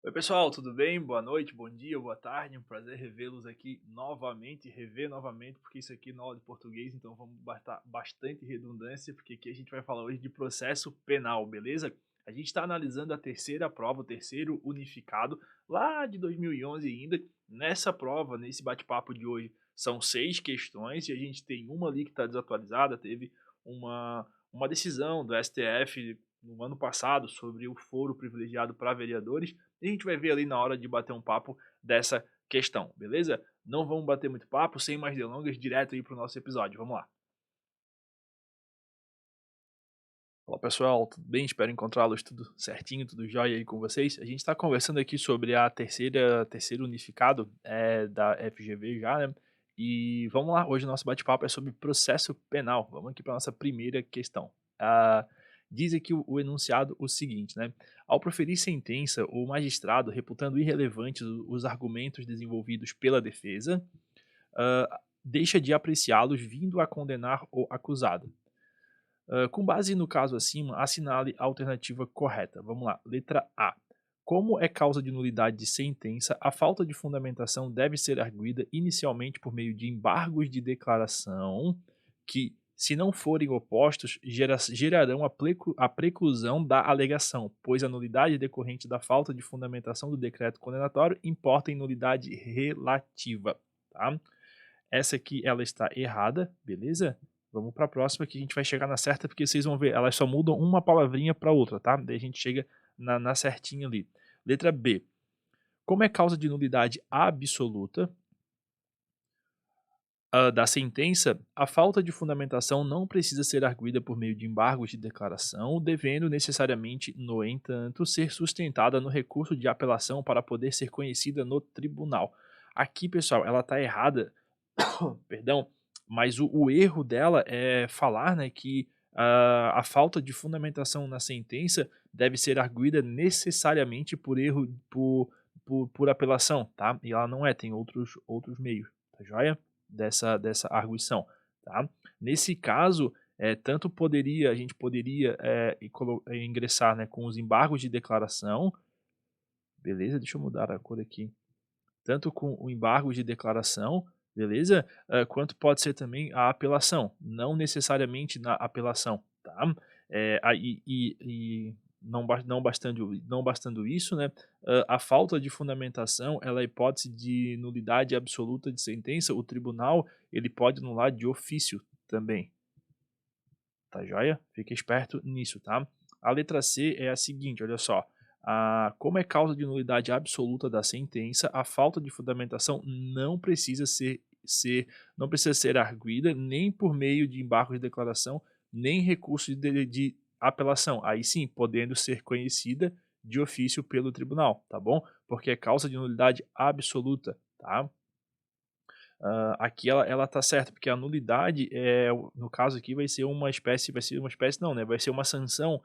Oi pessoal, tudo bem? Boa noite, bom dia, boa tarde. Um prazer revê-los aqui novamente, rever novamente, porque isso aqui é na aula de português, então vamos botar bastante redundância, porque aqui a gente vai falar hoje de processo penal, beleza? A gente está analisando a terceira prova, o terceiro unificado, lá de 2011 ainda. Nessa prova, nesse bate-papo de hoje, são 6 questões e a gente tem uma ali que está desatualizada, teve uma decisão do STF no ano passado sobre o foro privilegiado para vereadores, e a gente vai ver ali na hora de bater um papo dessa questão, beleza? Não vamos bater muito papo, sem mais delongas, direto aí para o nosso episódio, vamos lá. Olá pessoal, tudo bem? Espero encontrá-los tudo certinho, tudo jóia aí com vocês. A gente está conversando aqui sobre a terceiro unificado da FGV já, né? E vamos lá, hoje o nosso bate-papo é sobre processo penal. Vamos aqui para nossa primeira questão. Ah, Diz aqui o enunciado o seguinte, né? Ao proferir sentença, o magistrado, reputando irrelevantes os argumentos desenvolvidos pela defesa, deixa de apreciá-los vindo a condenar o acusado. Com base no caso acima, assinale a alternativa correta. Vamos lá. Letra A. Como é causa de nulidade de sentença, a falta de fundamentação deve ser arguida inicialmente por meio de embargos de declaração que, se não forem opostos, gerarão a preclusão da alegação, pois a nulidade decorrente da falta de fundamentação do decreto condenatório importa em nulidade relativa. Tá? Essa aqui ela está errada, beleza? Vamos para a próxima que a gente vai chegar na certa, porque vocês vão ver, elas só mudam uma palavrinha para outra, tá? Daí a gente chega na certinha ali. Letra B. Como é causa de nulidade absoluta da sentença, a falta de fundamentação não precisa ser arguida por meio de embargos de declaração, devendo necessariamente, no entanto, ser sustentada no recurso de apelação para poder ser conhecida no tribunal. Aqui, pessoal, ela está errada, perdão, mas o erro dela é falar, né, que a falta de fundamentação na sentença deve ser arguida necessariamente por erro, por apelação, tá? E ela não é, tem outros meios, tá joia? Dessa arguição, tá? Nesse caso, tanto a gente poderia ingressar, né, com os embargos de declaração, beleza? Deixa eu mudar a cor aqui, tanto com o embargo de declaração, beleza? Quanto pode ser também a apelação, não necessariamente na apelação, tá? Aí, e não bastando isso, né? A falta de fundamentação, ela é hipótese de nulidade absoluta de sentença, o tribunal ele pode anular de ofício também, tá joia? Fica esperto nisso, tá? A letra C é a seguinte, olha só. Como é causa de nulidade absoluta da sentença, a falta de fundamentação não precisa ser arguida nem por meio de embargo de declaração, nem recurso de apelação. Aí sim, podendo ser conhecida de ofício pelo tribunal, tá bom? Porque é causa de nulidade absoluta, tá? Aqui ela tá certa, porque a nulidade, no caso aqui vai ser uma espécie não, né, vai ser uma sanção,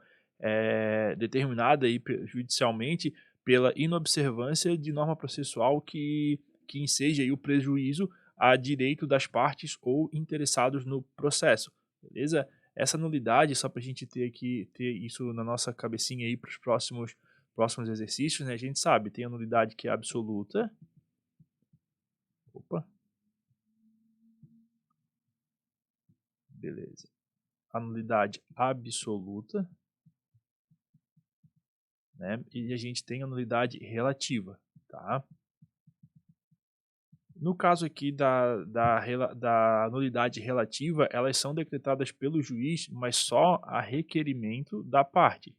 determinada aí judicialmente pela inobservância de norma processual que enseja aí o prejuízo a direito das partes ou interessados no processo, beleza? Essa nulidade, só para a gente ter isso na nossa cabecinha aí para os próximos exercícios, né, a gente sabe, tem a nulidade que é absoluta. Opa, beleza. A nulidade absoluta, né? E a gente tem a nulidade relativa, tá? No caso aqui da nulidade relativa, elas são decretadas pelo juiz, mas só a requerimento da parte,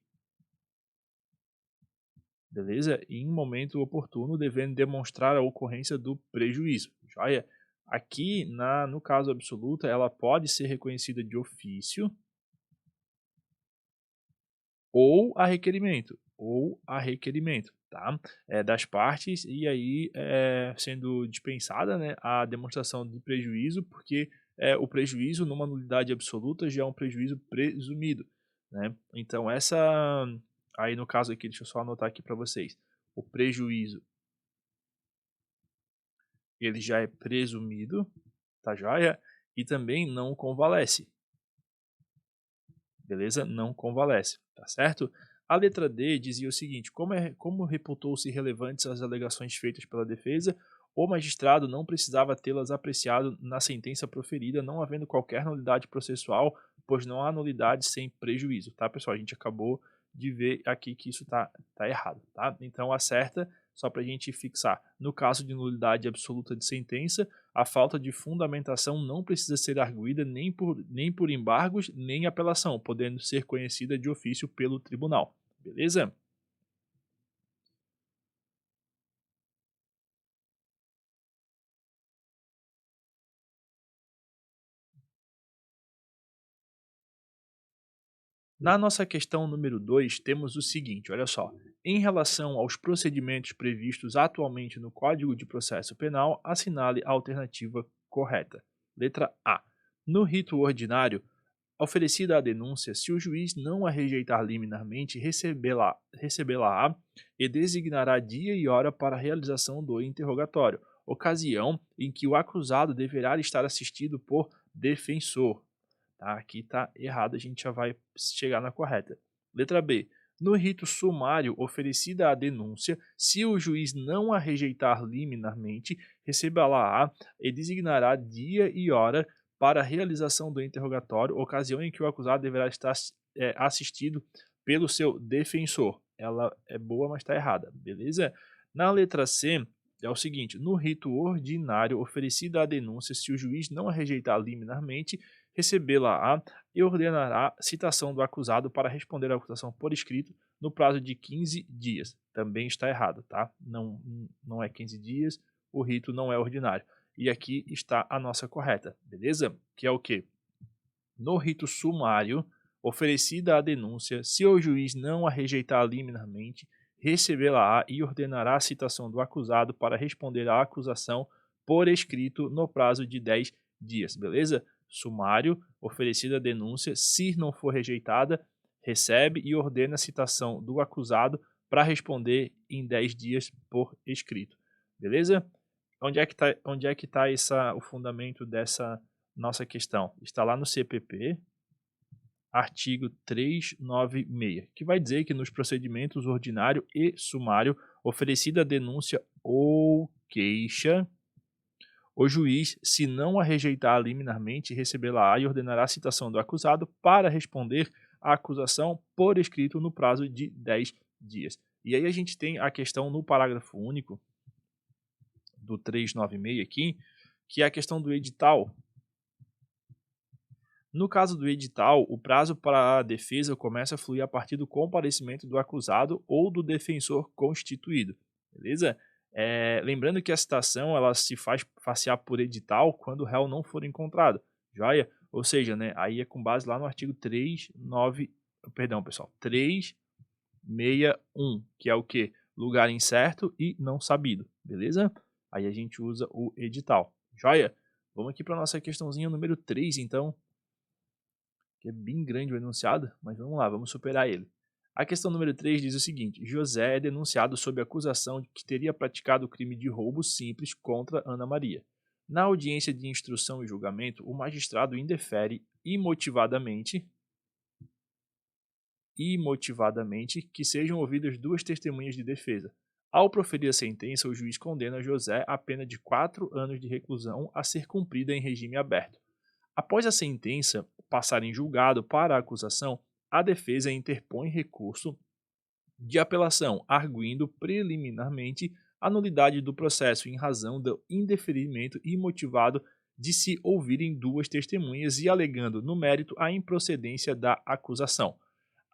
beleza? E em momento oportuno, devendo demonstrar a ocorrência do prejuízo, joia? Aqui, no caso absoluto, ela pode ser reconhecida de ofício, ou a requerimento, tá? Das partes, e aí sendo dispensada, né, a demonstração de prejuízo, porque o prejuízo numa nulidade absoluta já é um prejuízo presumido, né? Então aí no caso aqui, deixa eu só anotar aqui para vocês, o prejuízo ele já é presumido, tá joia? E também não convalesce, beleza? Não convalesce, tá certo? A letra D dizia o seguinte: como reputou-se relevantes as alegações feitas pela defesa, o magistrado não precisava tê-las apreciado na sentença proferida, não havendo qualquer nulidade processual, pois não há nulidade sem prejuízo, tá, pessoal? A gente acabou de ver aqui que isso tá errado, tá? Então, a certa, só para a gente fixar, no caso de nulidade absoluta de sentença, a falta de fundamentação não precisa ser arguída nem por embargos, nem apelação, podendo ser conhecida de ofício pelo tribunal, beleza? Na nossa questão número 2, temos o seguinte, olha só. Em relação aos procedimentos previstos atualmente no Código de Processo Penal, assinale a alternativa correta. Letra A. No rito ordinário, oferecida a denúncia, se o juiz não a rejeitar liminarmente, recebê-la-á e designará dia e hora para a realização do interrogatório, ocasião em que o acusado deverá estar assistido por defensor. Tá? Aqui está errado, a gente já vai chegar na correta. Letra B. No rito sumário oferecida a denúncia, se o juiz não a rejeitar liminarmente, recebê-la-á e designará dia e hora para a realização do interrogatório, ocasião em que o acusado deverá estar assistido pelo seu defensor. Ela é boa, mas está errada, beleza? Na letra C, é o seguinte: no rito ordinário oferecida a denúncia, se o juiz não a rejeitar liminarmente, recebê-la-á e ordenará citação do acusado para responder à acusação por escrito no prazo de 15 dias. Também está errado, tá? Não é 15 dias, o rito não é ordinário. E aqui está a nossa correta, beleza? Que é o quê? No rito sumário, oferecida a denúncia, se o juiz não a rejeitar liminarmente, recebê-la-á e ordenará a citação do acusado para responder à acusação por escrito no prazo de 10 dias, beleza? Sumário, oferecida a denúncia, se não for rejeitada, recebe e ordena a citação do acusado para responder em 10 dias por escrito, beleza? Onde é que tá o fundamento dessa nossa questão? Está lá no CPP, artigo 396, que vai dizer que nos procedimentos ordinário e sumário, oferecida a denúncia ou queixa, o juiz, se não a rejeitar liminarmente, recebê-la-á e ordenará a citação do acusado para responder à acusação por escrito no prazo de 10 dias. E aí a gente tem a questão no parágrafo único do 396 aqui, que é a questão do edital. No caso do edital, o prazo para a defesa começa a fluir a partir do comparecimento do acusado ou do defensor constituído, beleza? Lembrando que a citação ela se faz facear por edital quando o réu não for encontrado, joia? Ou seja, né, aí é com base lá no artigo 361, que é o que? Lugar incerto e não sabido, beleza? Aí a gente usa o edital, joia? Vamos aqui para a nossa questãozinha número 3, então, que é bem grande o enunciado, mas vamos lá, vamos superar ele. A questão número 3 diz o seguinte: José é denunciado sob acusação de que teria praticado o crime de roubo simples contra Ana Maria. Na audiência de instrução e julgamento, o magistrado indefere imotivadamente que sejam ouvidas duas testemunhas de defesa. Ao proferir a sentença, o juiz condena José a pena de 4 anos de reclusão a ser cumprida em regime aberto. Após a sentença passar em julgado para a acusação, a defesa interpõe recurso de apelação, arguindo preliminarmente a nulidade do processo em razão do indeferimento imotivado de se ouvirem duas testemunhas e alegando no mérito a improcedência da acusação.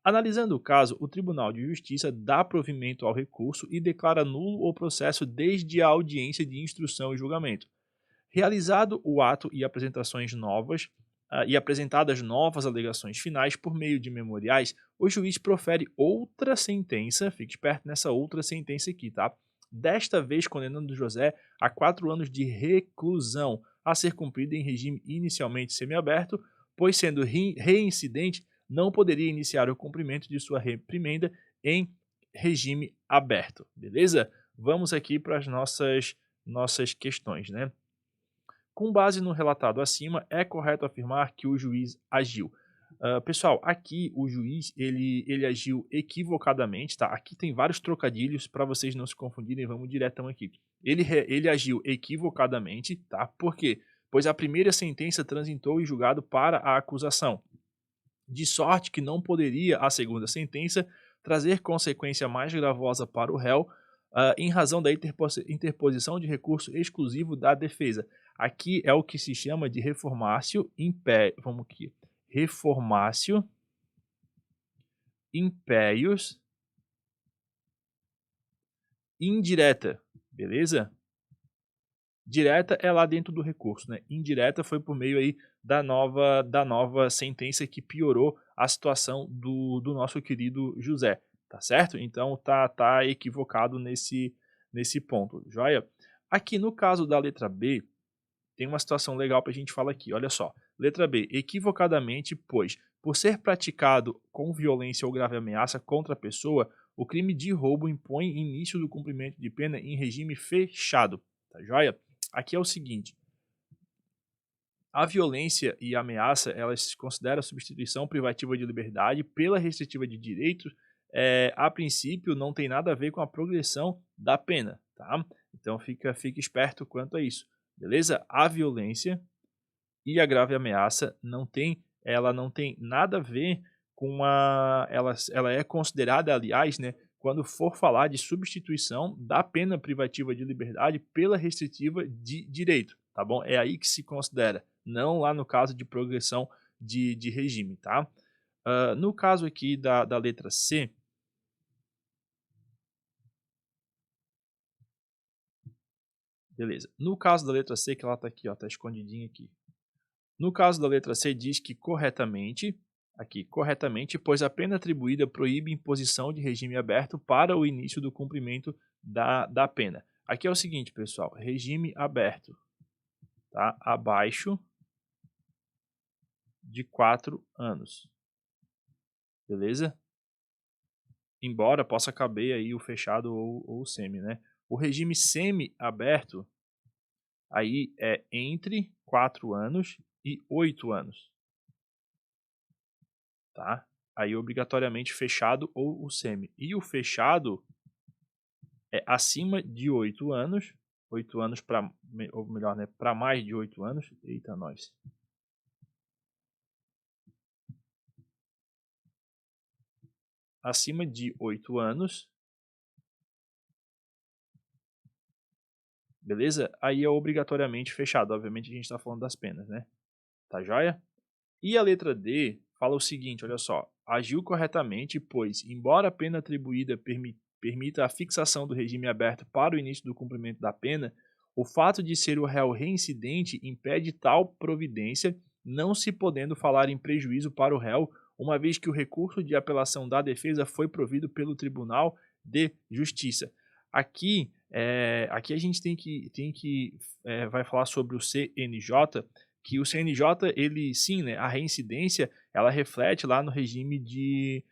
Analisando o caso, o Tribunal de Justiça dá provimento ao recurso e declara nulo o processo desde a audiência de instrução e julgamento. Realizado o ato e apresentadas novas alegações finais por meio de memoriais, o juiz profere outra sentença, fique esperto nessa outra sentença aqui, tá? Desta vez condenando José a 4 anos de reclusão, a ser cumprida em regime inicialmente semiaberto, pois sendo reincidente, não poderia iniciar o cumprimento de sua reprimenda em regime aberto, beleza? Vamos aqui para as nossas questões, né? Com base no relatado acima, é correto afirmar que o juiz agiu. Pessoal, aqui o juiz ele agiu equivocadamente, tá? Aqui tem vários trocadilhos para vocês não se confundirem, vamos diretão aqui. Ele agiu equivocadamente, tá? Por quê? Pois a primeira sentença transitou em julgado para a acusação, de sorte que não poderia a segunda sentença trazer consequência mais gravosa para o réu, em razão da interposição de recurso exclusivo da defesa. Aqui é o que se chama de reformácio vamos aqui, reformácio impérios indireta, beleza? Direta é lá dentro do recurso, né? Indireta foi por meio aí da nova sentença que piorou a situação do nosso querido José, tá certo? Então tá equivocado nesse ponto, joia? Aqui no caso da letra B, tem uma situação legal para a gente falar aqui, olha só. Letra B, equivocadamente, pois, por ser praticado com violência ou grave ameaça contra a pessoa, o crime de roubo impõe início do cumprimento de pena em regime fechado, tá joia? Aqui é o seguinte, a violência e a ameaça, elas se consideram substituição privativa de liberdade pela restritiva de direitos, a princípio não tem nada a ver com a progressão da pena, tá? Então fica esperto quanto a isso, beleza? A violência e a grave ameaça ela não tem nada a ver com ela é considerada, aliás, né, quando for falar de substituição da pena privativa de liberdade pela restritiva de direito, tá bom? É aí que se considera, não lá no caso de progressão de regime, tá? No caso aqui da letra C, beleza. No caso da letra C, que ela tá aqui, ó, tá escondidinha aqui. No caso da letra C, diz que corretamente, aqui, corretamente, pois a pena atribuída proíbe imposição de regime aberto para o início do cumprimento da pena. Aqui é o seguinte, pessoal, regime aberto, tá? Abaixo de 4 anos, beleza? Embora possa caber aí o fechado ou o semi, né? O regime semi-aberto, aí é entre 4 anos e 8 anos, tá? Aí obrigatoriamente fechado ou o semi. E o fechado é acima de 8 anos para, ou melhor, né, para mais de 8 anos. Eita, nós. Acima de 8 anos, beleza? Aí é obrigatoriamente fechado. Obviamente a gente está falando das penas, né? Tá joia? E a letra D fala o seguinte, olha só. Agiu corretamente, pois, embora a pena atribuída permita a fixação do regime aberto para o início do cumprimento da pena, o fato de ser o réu reincidente impede tal providência, não se podendo falar em prejuízo para o réu, uma vez que o recurso de apelação da defesa foi provido pelo Tribunal de Justiça. Aqui a gente vai falar sobre o CNJ, que o CNJ, ele sim, né, a reincidência, ela reflete lá no regime de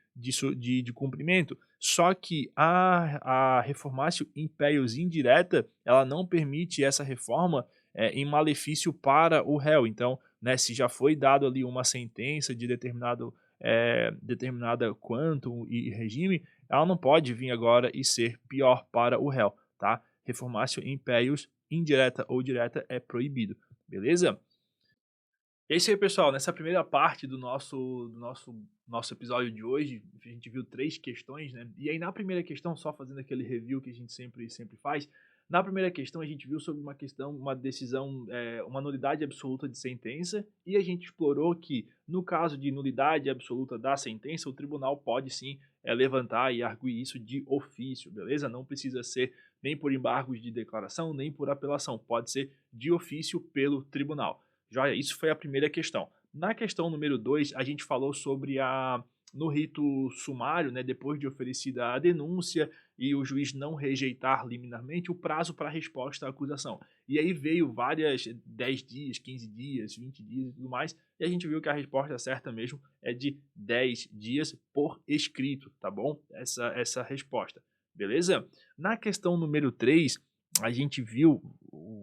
cumprimento. Só que a reformácio impérios indireta, ela não permite essa reforma em malefício para o réu. Então, né, se já foi dado ali uma sentença de determinada quanto e regime, ela não pode vir agora e ser pior para o réu, tá? Reformácio impérios indireta ou direta é proibido, beleza? É isso aí, pessoal. Nessa primeira parte do nosso episódio de hoje, a gente viu 3 questões, né? E aí, na primeira questão, só fazendo aquele review que a gente sempre faz, na primeira questão a gente viu sobre uma questão, uma decisão, uma nulidade absoluta de sentença, e a gente explorou que, no caso de nulidade absoluta da sentença, o tribunal pode sim levantar e arguir isso de ofício, beleza? Não precisa ser nem por embargos de declaração, nem por apelação, pode ser de ofício pelo tribunal. Joia, isso foi a primeira questão. Na questão número 2, a gente falou sobre no rito sumário, né, depois de oferecida a denúncia e o juiz não rejeitar liminarmente, o prazo para resposta à acusação. E aí veio várias 10 dias, 15 dias, 20 dias e tudo mais, e a gente viu que a resposta certa mesmo é de 10 dias por escrito, tá bom? Essa resposta, beleza? Na questão número 3, a gente viu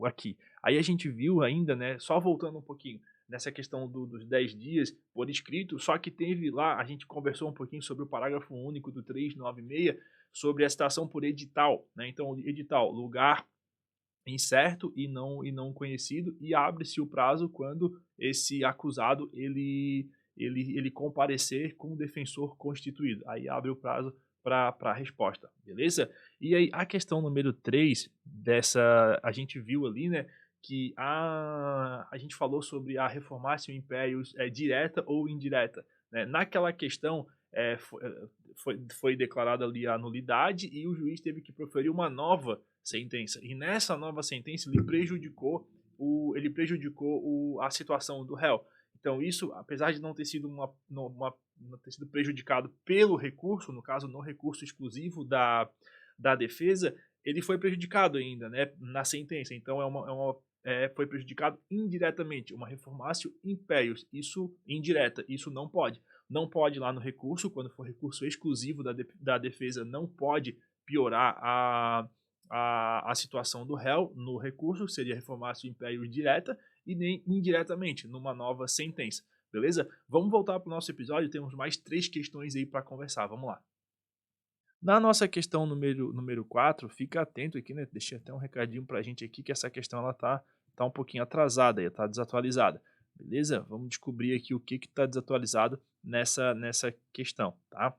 aqui. Aí a gente viu ainda, né, só voltando um pouquinho, nessa questão dos 10 dias por escrito, só que teve lá, a gente conversou um pouquinho sobre o parágrafo único do 396, sobre a citação por edital, né? Então, edital, lugar incerto e não conhecido, e abre-se o prazo quando esse acusado ele comparecer com o defensor constituído. Aí abre o prazo para a resposta, beleza? E aí a questão número 3 dessa, a gente viu ali, né, que a gente falou sobre a reformatio imperius direta ou indireta, né? Naquela questão foi declarada ali a nulidade e o juiz teve que proferir uma nova sentença. E nessa nova sentença ele prejudicou a situação do réu. Então isso, apesar de não ter sido não ter sido prejudicado pelo recurso, no caso no recurso exclusivo da defesa, ele foi prejudicado ainda, né, na sentença. Então foi prejudicado indiretamente, uma reformatio imperius, isso indireta, isso não pode. Não pode lá no recurso, quando for recurso exclusivo da defesa, não pode piorar a situação do réu no recurso, seria reformatio imperius direta, e nem indiretamente, numa nova sentença, beleza? Vamos voltar para o nosso episódio, temos mais 3 questões aí para conversar, vamos lá. Na nossa questão número 4, fica atento aqui, né? Deixei até um recadinho para a gente aqui, que essa questão ela tá um pouquinho atrasada, está desatualizada, beleza? Vamos descobrir aqui o que está desatualizado nessa questão, tá?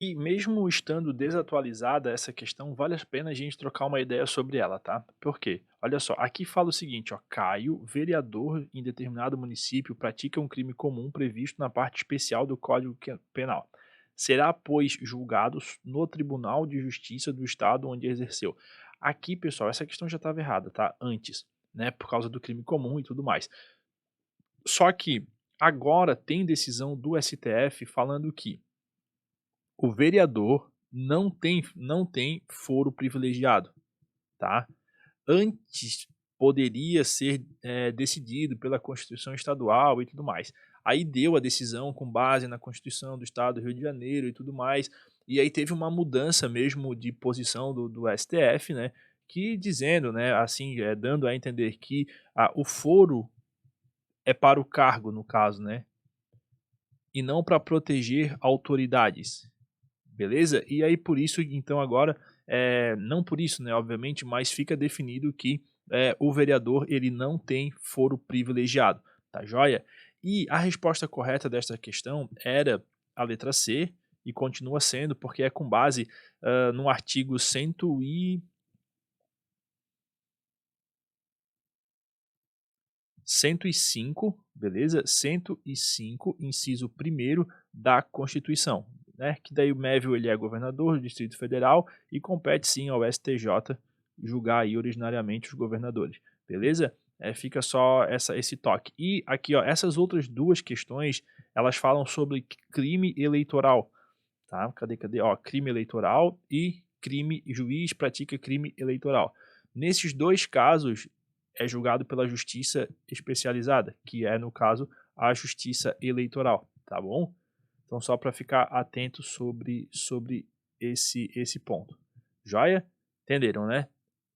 E mesmo estando desatualizada essa questão, vale a pena a gente trocar uma ideia sobre ela, tá? Por quê? Olha só, aqui fala o seguinte, ó, Caio, vereador em determinado município, pratica um crime comum previsto na parte especial do Código Penal. Será, pois, julgado no Tribunal de Justiça do Estado onde exerceu. Aqui, pessoal, essa questão já estava errada, tá? Antes, né? Por causa do crime comum e tudo mais. Só que agora tem decisão do STF falando que o vereador não tem foro privilegiado, tá? Antes poderia ser decidido pela Constituição Estadual e tudo mais. Aí deu a decisão com base na Constituição do Estado do Rio de Janeiro e tudo mais, e aí teve uma mudança mesmo de posição do STF, né? Que dizendo, né, assim, dando a entender que o foro é para o cargo, no caso, né? E não para proteger autoridades. Beleza? E aí por isso, então agora, não por isso, né, obviamente, mas fica definido que o vereador ele não tem foro privilegiado, tá joia? E a resposta correta desta questão era a letra C, e continua sendo, porque é com base no artigo 105, beleza? 105, inciso 1º da Constituição, né? Que daí o Mévio ele é governador do Distrito Federal e compete sim ao STJ julgar aí originariamente os governadores, beleza? Fica só esse toque. E aqui, ó, essas outras duas questões, elas falam sobre crime eleitoral, tá? Cadê? Ó, crime eleitoral e juiz pratica crime eleitoral. Nesses dois casos, é julgado pela justiça especializada, que é, no caso, a justiça eleitoral, tá bom? Então, só para ficar atento sobre esse ponto. Joia? Entenderam, né?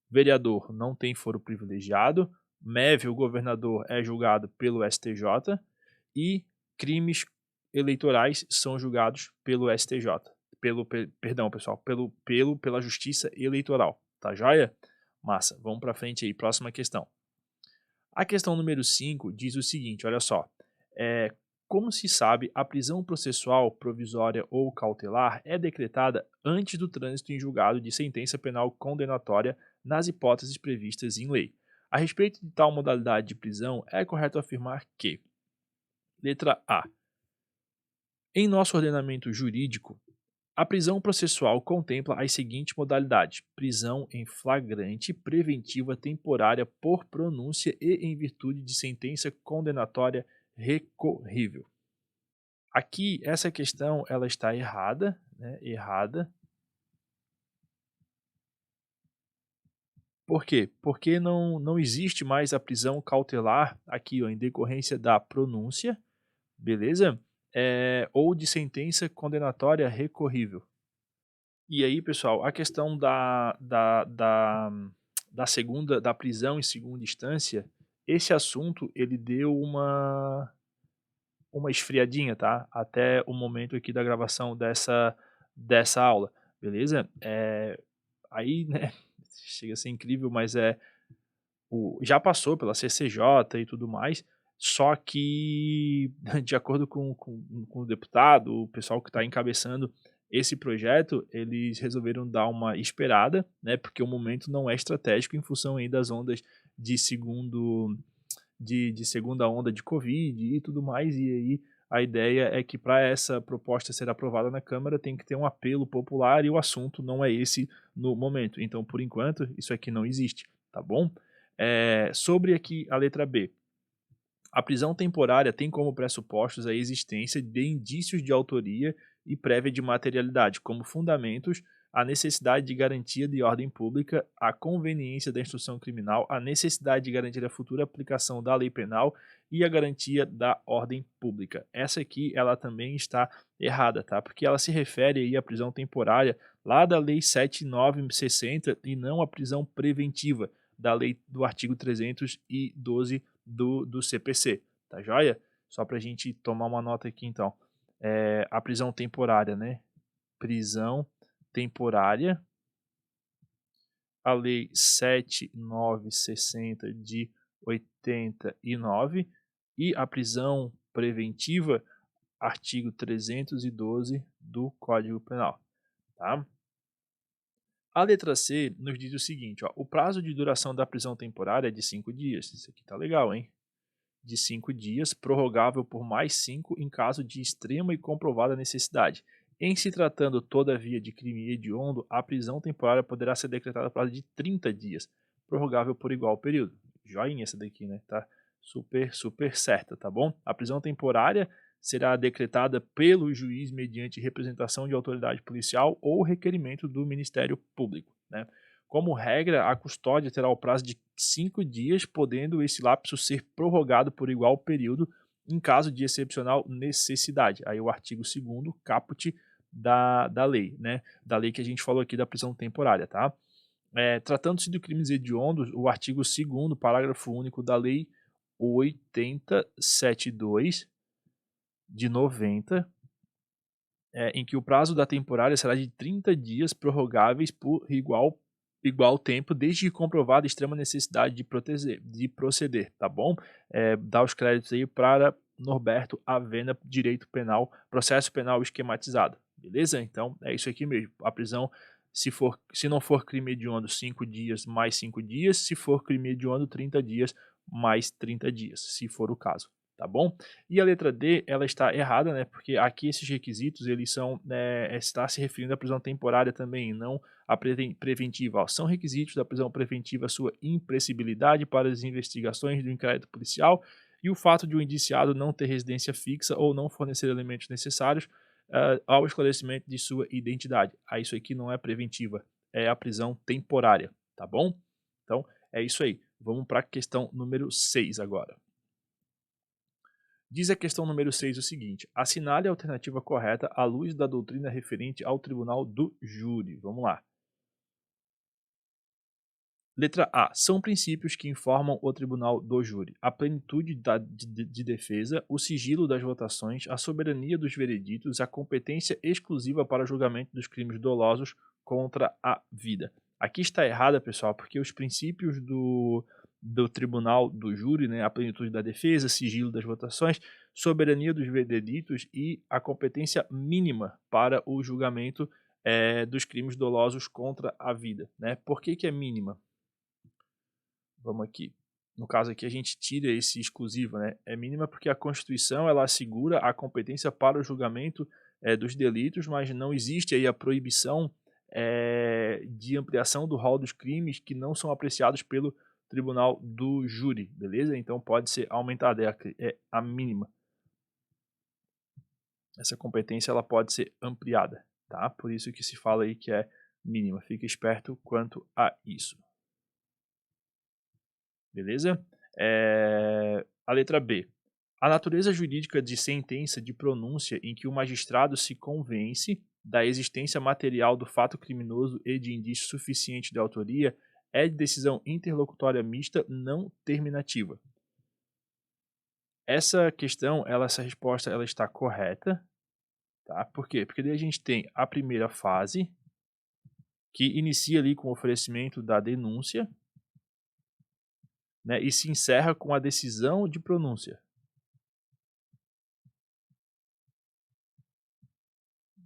Vereador não tem foro privilegiado, MEV, o governador, é julgado pelo STJ e crimes eleitorais são julgados pelo STJ. Perdão, pessoal, pela Justiça Eleitoral. Tá joia? Massa. Vamos para frente aí. Próxima questão. A questão número 5 diz o seguinte, olha só. Como se sabe, a prisão processual provisória ou cautelar é decretada antes do trânsito em julgado de sentença penal condenatória nas hipóteses previstas em lei. A respeito de tal modalidade de prisão, é correto afirmar que: letra A. Em nosso ordenamento jurídico, a prisão processual contempla as seguintes modalidades: prisão em flagrante, preventiva temporária por pronúncia e em virtude de sentença condenatória recorrível. Aqui, essa questão ela está errada, né? Errada. Por quê? Porque não existe mais a prisão cautelar aqui, ó, em decorrência da pronúncia, beleza? Ou de sentença condenatória recorrível. E aí, pessoal, a questão da prisão em segunda instância, esse assunto ele deu uma esfriadinha, tá, até o momento aqui da gravação dessa aula, beleza? Aí, né, chega a ser incrível, mas já passou pela CCJ e tudo mais, só que de acordo com o deputado, o pessoal que está encabeçando esse projeto, eles resolveram dar uma esperada, né, porque o momento não é estratégico em função aí das ondas de segunda onda de Covid e tudo mais, e aí a ideia é que para essa proposta ser aprovada na Câmara tem que ter um apelo popular e o assunto não é esse no momento. Então, por enquanto, isso aqui não existe, tá bom? Sobre aqui a letra B. A prisão temporária tem como pressupostos a existência de indícios de autoria e prévia de materialidade, como fundamentos a necessidade de garantia de ordem pública, a conveniência da instrução criminal, a necessidade de garantir a futura aplicação da lei penal e a garantia da ordem pública. Essa aqui, ela também está errada, tá? Porque ela se refere aí à prisão temporária lá da Lei 7.960 e não à prisão preventiva da lei do artigo 312 do CPC, tá joia? Só para a gente tomar uma nota aqui então. A prisão temporária, né? Prisão temporária, a lei 7.960 de 89 e a prisão preventiva, artigo 312 do Código Penal, tá? A letra C nos diz o seguinte, ó, o prazo de duração da prisão temporária é de 5 dias. Isso aqui tá legal, hein? De 5 dias, prorrogável por mais 5 em caso de extrema e comprovada necessidade. Em se tratando, todavia, de crime hediondo, a prisão temporária poderá ser decretada por prazo de 30 dias, prorrogável por igual período. Joinha essa daqui, né? Tá super, super certa, tá bom? A prisão temporária será decretada pelo juiz mediante representação de autoridade policial ou requerimento do Ministério Público, né? Como regra, a custódia terá o prazo de 5 dias, podendo esse lapso ser prorrogado por igual período em caso de excepcional necessidade. Aí o artigo 2º caput da lei, né? Da lei que a gente falou aqui da prisão temporária, tá? Tratando-se de crimes hediondos, o artigo 2º, parágrafo único da lei 8072 de 90, em que o prazo da temporária será de 30 dias prorrogáveis por igual tempo, desde que comprovada extrema necessidade de proceder, tá bom? Dá os créditos aí para Norberto Avena, Direito Penal, Processo Penal Esquematizado, beleza? Então, é isso aqui mesmo. A prisão, se não for crime hediondo, 5 dias mais 5 dias, se for crime hediondo, 30 dias mais 30 dias, se for o caso, tá bom? E a letra D, ela está errada, né? Porque aqui esses requisitos, eles são, está se referindo à prisão temporária também, não à preventiva. Ó, são requisitos da prisão preventiva sua impressibilidade para as investigações do inquérito policial e o fato de o indiciado não ter residência fixa ou não fornecer elementos necessários ao esclarecimento de sua identidade. Isso aqui não é preventiva, é a prisão temporária, tá bom? Então, é isso aí. Vamos para a questão número 6 agora. Diz a questão número 6 o seguinte: assinale a alternativa correta à luz da doutrina referente ao tribunal do júri. Vamos lá. Letra A. São princípios que informam o tribunal do júri: a plenitude de defesa, o sigilo das votações, a soberania dos vereditos, a competência exclusiva para julgamento dos crimes dolosos contra a vida. Aqui está errada, pessoal, porque os princípios do tribunal do júri, né, a plenitude da defesa, sigilo das votações, soberania dos vereditos e a competência mínima para o julgamento dos crimes dolosos contra a vida, né? Por que é mínima? Vamos aqui. No caso aqui a gente tira esse exclusivo, né? É mínima porque a Constituição ela assegura a competência para o julgamento dos delitos, mas não existe aí a proibição de ampliação do rol dos crimes que não são apreciados pelo tribunal do júri, beleza? Então pode ser aumentada, é a mínima. Essa competência ela pode ser ampliada, tá? Por isso que se fala aí que é mínima. Fica esperto quanto a isso. Beleza? A letra B. A natureza jurídica de sentença de pronúncia em que o magistrado se convence da existência material do fato criminoso e de indício suficiente de autoria é de decisão interlocutória mista não terminativa. Essa questão, essa resposta, ela está correta, tá? Por quê? Porque daí a gente tem a primeira fase, que inicia ali com o oferecimento da denúncia, né, e se encerra com a decisão de pronúncia.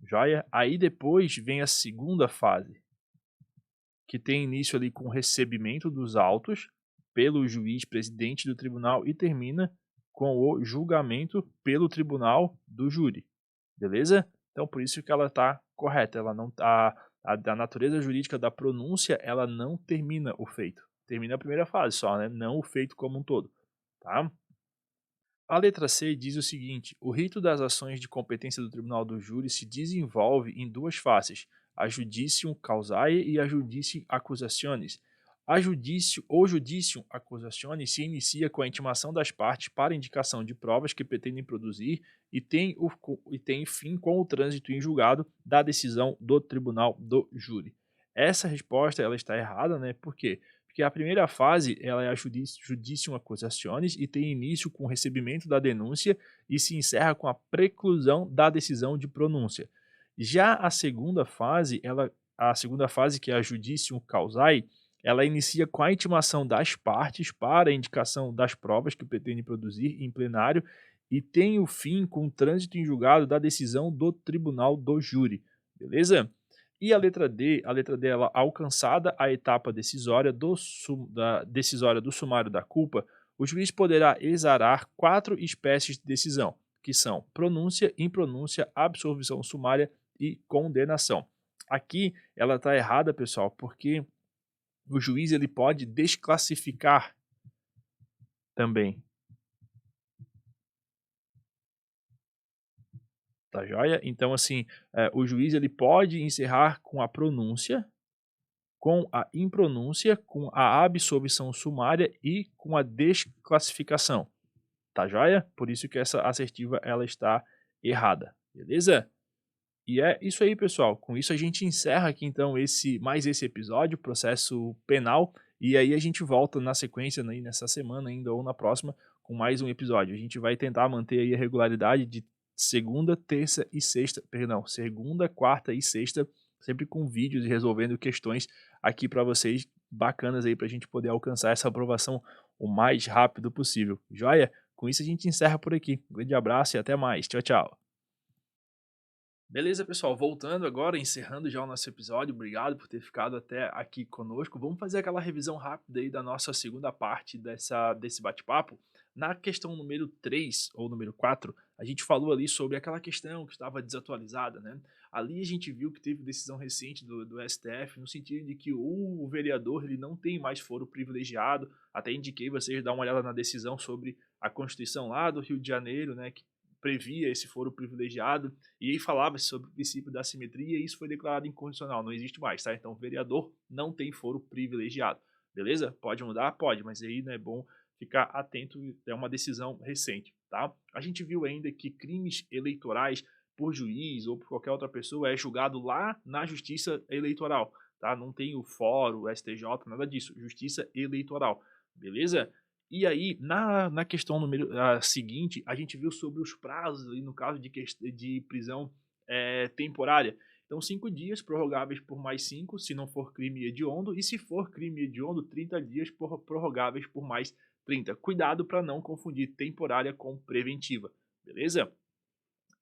Joia? Aí depois vem a segunda fase, que tem início ali com o recebimento dos autos pelo juiz presidente do tribunal e termina com o julgamento pelo tribunal do júri. Beleza? Então por isso que ela está correta, ela não tá a natureza jurídica da pronúncia, ela não termina o feito. Termina a primeira fase só, né? Não o feito como um todo, tá? A letra C diz o seguinte: o rito das ações de competência do tribunal do júri se desenvolve em duas faces, a judicium causae e a judicium accusationis. O judicium accusationis se inicia com a intimação das partes para indicação de provas que pretendem produzir e tem fim com o trânsito em julgado da decisão do tribunal do júri. Essa resposta ela está errada, né? Por quê? Porque a primeira fase ela é a judicium accusationis e tem início com o recebimento da denúncia e se encerra com a preclusão da decisão de pronúncia. Já a segunda fase, que é a judicium causae, ela inicia com a intimação das partes para a indicação das provas que pretende produzir em plenário e tem o fim com o trânsito em julgado da decisão do tribunal do júri. Beleza? E a letra D, ela alcançada a etapa decisória decisória do sumário da culpa, o juiz poderá exarar 4 espécies de decisão, que são pronúncia, impronúncia, absolvição sumária e condenação. Aqui ela está errada, pessoal, porque o juiz ele pode desclassificar também. Tá joia? Então, assim, o juiz ele pode encerrar com a pronúncia, com a impronúncia, com a absolvição sumária e com a desclassificação. Tá joia? Por isso que essa assertiva ela está errada, beleza? E é isso aí, pessoal. Com isso a gente encerra aqui então mais esse episódio, processo penal, e aí a gente volta na sequência, né, nessa semana ainda ou na próxima, com mais um episódio. A gente vai tentar manter aí a regularidade de segunda, terça e sexta, perdão, segunda, quarta e sexta, sempre com vídeos e resolvendo questões aqui para vocês bacanas aí para a gente poder alcançar essa aprovação o mais rápido possível. Joia? Com isso a gente encerra por aqui. Um grande abraço e até mais. Tchau, tchau. Beleza, pessoal, voltando agora, encerrando já o nosso episódio, obrigado por ter ficado até aqui conosco. Vamos fazer aquela revisão rápida aí da nossa segunda parte desse bate-papo. Na questão número 3 ou número 4, a gente falou ali sobre aquela questão que estava desatualizada, né? Ali a gente viu que teve decisão recente do STF no sentido de que o vereador ele não tem mais foro privilegiado. Até indiquei vocês dar uma olhada na decisão sobre a Constituição lá do Rio de Janeiro, né? Que previa esse foro privilegiado, e aí falava sobre o princípio da simetria, e isso foi declarado inconstitucional, não existe mais, tá? Então, o vereador não tem foro privilegiado, beleza? Pode mudar? Pode, mas aí né, é bom ficar atento, é uma decisão recente, tá? A gente viu ainda que crimes eleitorais por juiz ou por qualquer outra pessoa é julgado lá na Justiça Eleitoral, tá? Não tem o fórum, o STJ, nada disso, Justiça Eleitoral, beleza? E aí, na questão seguinte, a gente viu sobre os prazos, ali, no caso de prisão temporária. Então, 5 dias prorrogáveis por mais 5, se não for crime hediondo, e se for crime hediondo, 30 dias prorrogáveis por mais 30. Cuidado para não confundir temporária com preventiva, beleza?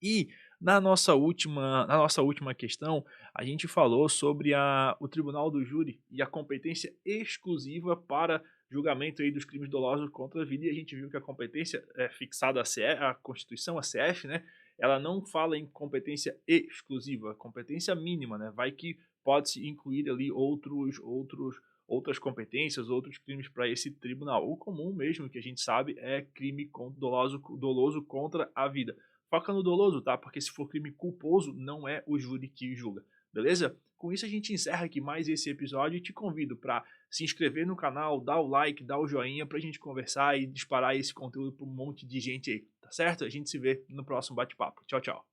E na nossa última questão, a gente falou sobre o Tribunal do Júri e a competência exclusiva para julgamento aí dos crimes dolosos contra a vida, e a gente viu que a competência é fixada a Constituição, a CF, né? Ela não fala em competência exclusiva, competência mínima, né? Vai que pode-se incluir ali outras competências, outros crimes para esse tribunal. O comum mesmo, que a gente sabe, é crime doloso contra a vida. Foca no doloso, tá? Porque se for crime culposo, não é o júri que julga, beleza? Com isso a gente encerra aqui mais esse episódio e te convido para se inscrever no canal, dar o like, dar o joinha pra gente conversar e disparar esse conteúdo para um monte de gente aí, tá certo? A gente se vê no próximo bate-papo. Tchau, tchau.